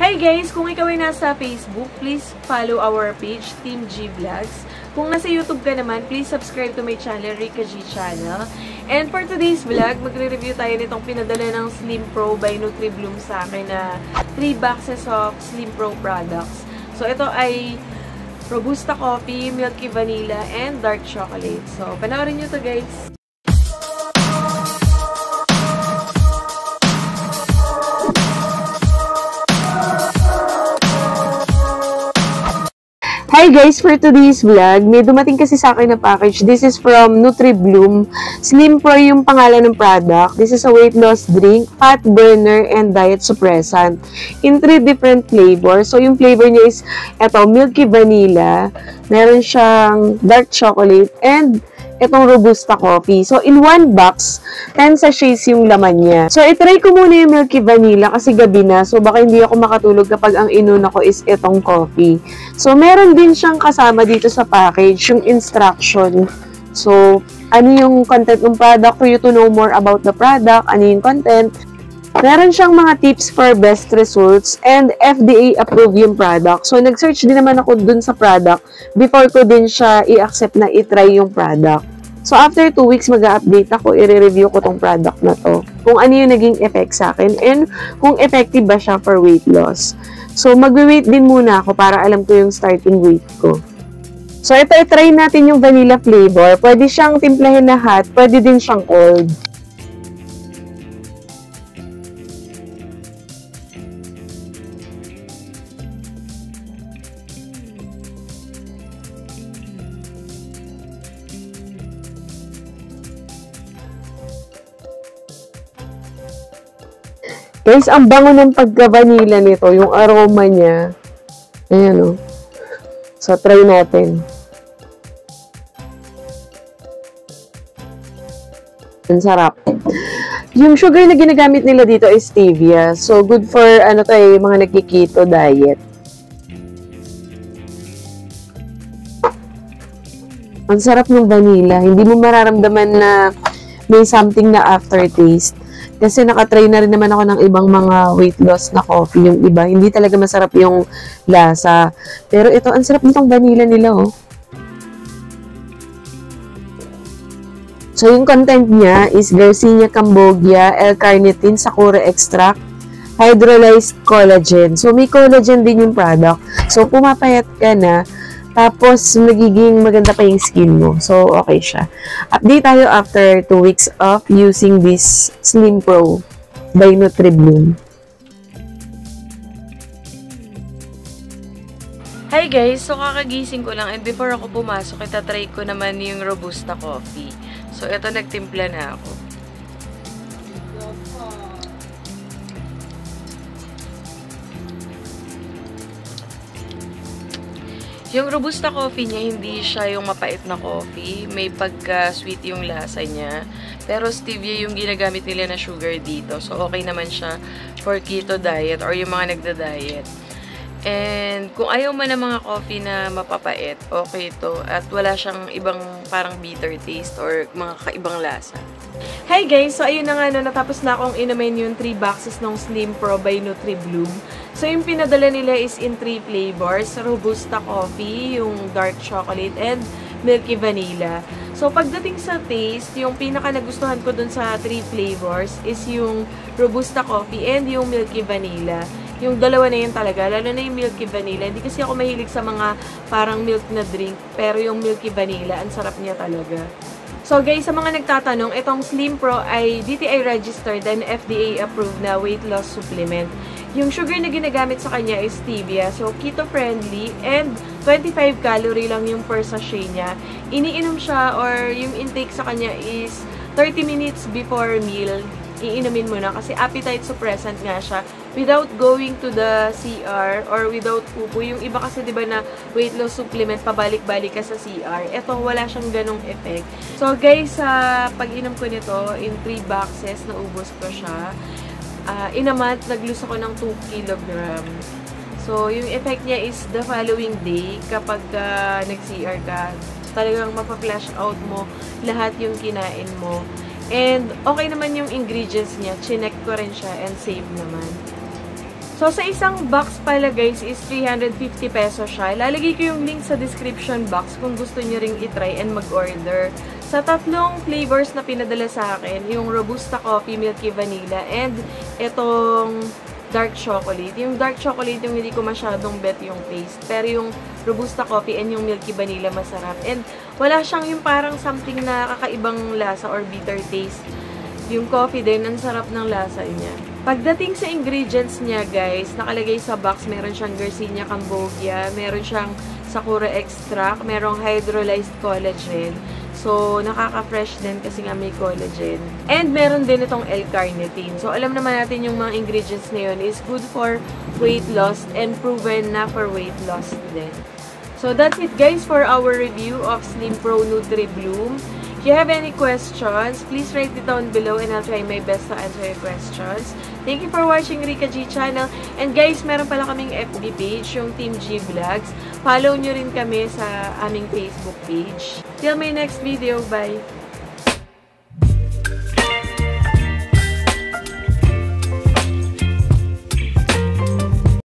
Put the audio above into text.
Hi guys! Kung ikaw ay nasa Facebook, please follow our page, Team G Vlogs. Kung nasa YouTube ka naman, please subscribe to my channel, Rika G Channel. And for today's vlog, magre-review tayo nitong pinadala ng Slim Pro by NutriBloom sa akin na 3 boxes of Slim Pro products. So ito ay Robusta Coffee, Milky Vanilla, and Dark Chocolate. So panoorin nyo to guys! Hi guys! For today's vlog, may dumating kasi sa akin na package. This is from NutriBloom. Slim Pro yung pangalan ng product. This is a weight loss drink, fat burner, and diet suppressant. In 3 different flavors. So yung flavor niya is eto, Milky Vanilla. Meron siyang Dark Chocolate, and itong Robusta Coffee. So, in 1 box, 10 sachets yung laman niya. So, itry ko muna yung Milky Vanilla kasi gabi na. So, baka hindi ako makatulog kapag ang inuna ko is itong coffee. So, meron din siyang kasama dito sa package, yung instruction. So, ano yung content ng product for you to know more about the product, ano yung content. Meron siyang mga tips for best results and FDA-approved yung product. So, nag-search din naman ako dun sa product before ko din siya i-accept na i-try yung product. So, after 2 weeks, mag-update ako, i-review ko tong product na to. Kung ano yung naging effect sa akin and kung effective ba siya for weight loss. So, mag-weight din muna ako para alam ko yung starting weight ko. So, ito, i-try natin yung vanilla flavor. Pwede siyang timplahin na hot, pwede din siyang cold. Guys, ang bango ng pagka-vanilla nito, yung aroma niya. Ayan o. So, try natin. Ang sarap. Yung sugar na ginagamit nila dito is stevia. So, good for, ano tayo, mga nagki-keto diet. Ang sarap ng vanilla. Hindi mo mararamdaman na may something na aftertaste. Kasi nakatry na rin naman ako ng ibang mga weight loss na coffee. Yung iba, hindi talaga masarap yung lasa. Pero ito, ang sarap nitong vanilla nila, oh. So, yung content niya is Garcinia cambogia, L-carnitine, Sakura extract, hydrolyzed collagen. So, may collagen din yung product. So, pumapayat ka na, tapos magiging maganda pa yung skin mo. So, okay siya. Update tayo after 2 weeks of using this Slim Pro by NutriBloom. Hi guys! So, kakagising ko lang and before ako pumasok, itatry ko naman yung Robusta Coffee. So, ito nagtimpla na ako. Yung Robusta Coffee niya, hindi siya yung mapait na coffee. May pagka-sweet yung lasa niya. Pero stevia yung ginagamit nila na sugar dito. So, okay naman siya for keto diet or yung mga nagda-diet. And kung ayaw man ng mga coffee na mapapait, okay to. At wala siyang ibang parang bitter taste or mga kaibang lasa. Hi guys! So, ayun na nga, no, natapos na akong inumin yung 3 boxes ng Slim Pro by NutriBloom. So, yung pinadala nila is in 3 flavors. Robusta Coffee, yung Dark Chocolate, and Milky Vanilla. So, pagdating sa taste, yung pinaka nagustuhan ko dun sa 3 flavors is yung Robusta Coffee and yung Milky Vanilla. Yung dalawa na yun talaga, lalo na yung Milky Vanilla. Hindi kasi ako mahilig sa mga parang milk na drink, pero yung Milky Vanilla, ang sarap niya talaga. So guys, sa mga nagtatanong, itong Slim Pro ay DTI registered and FDA approved na weight loss supplement. Yung sugar na ginagamit sa kanya is stevia, so keto-friendly and 25 calorie lang yung per sachet niya. Iniinom siya or yung intake sa kanya is 30 minutes before meal. Iinumin mo na kasi appetite suppressant nga siya without going to the CR or without pupo. Yung iba kasi 'di ba na weight loss supplement pabalik-balik ka sa CR. Ito wala siyang ganong effect. So guys, sa pag-inom ko nito in 3 boxes, naubos ko siya. In a month, nag-lose ako ng 2 kilograms. So yung effect niya is the following day kapag nag-CR ka, talagang mapa-flash out mo lahat yung kinain mo. And okay naman yung ingredients niya. Chinek ko rin siya and safe naman. So, sa isang box pala guys is 350 pesos siya. Lalagay ko yung link sa description box kung gusto nyo ring itry and mag-order. Sa tatlong flavors na pinadala sa akin, yung Robusta Coffee, Milky Vanilla, and itong dark chocolate. Yung dark chocolate yung hindi ko masyadong bet yung taste. Pero yung Robusta Coffee and yung Milky Vanilla masarap. And wala siyang yung parang something na kakaibang lasa or bitter taste. Yung coffee din, ang sarap ng lasa niya. Pagdating sa ingredients niya, guys, nakalagay sa box, meron siyang Garcinia Cambogia, meron siyang Sakura extract, merong hydrolyzed collagen. So, nakaka-fresh din kasi nga may collagen. And meron din itong L-carnitine. So, alam naman natin yung mga ingredients na yun is good for weight loss and proven na for weight loss din. So, that's it guys for our review of Slim Pro Nutri-Bloom. If you have any questions, please write it down below and I'll try my best to answer your questions. Thank you for watching Rika G Channel. And guys, meron pala kaming FB page, yung Team G Vlogs. Follow nyo rin kami sa aming Facebook page. Till my next video, bye!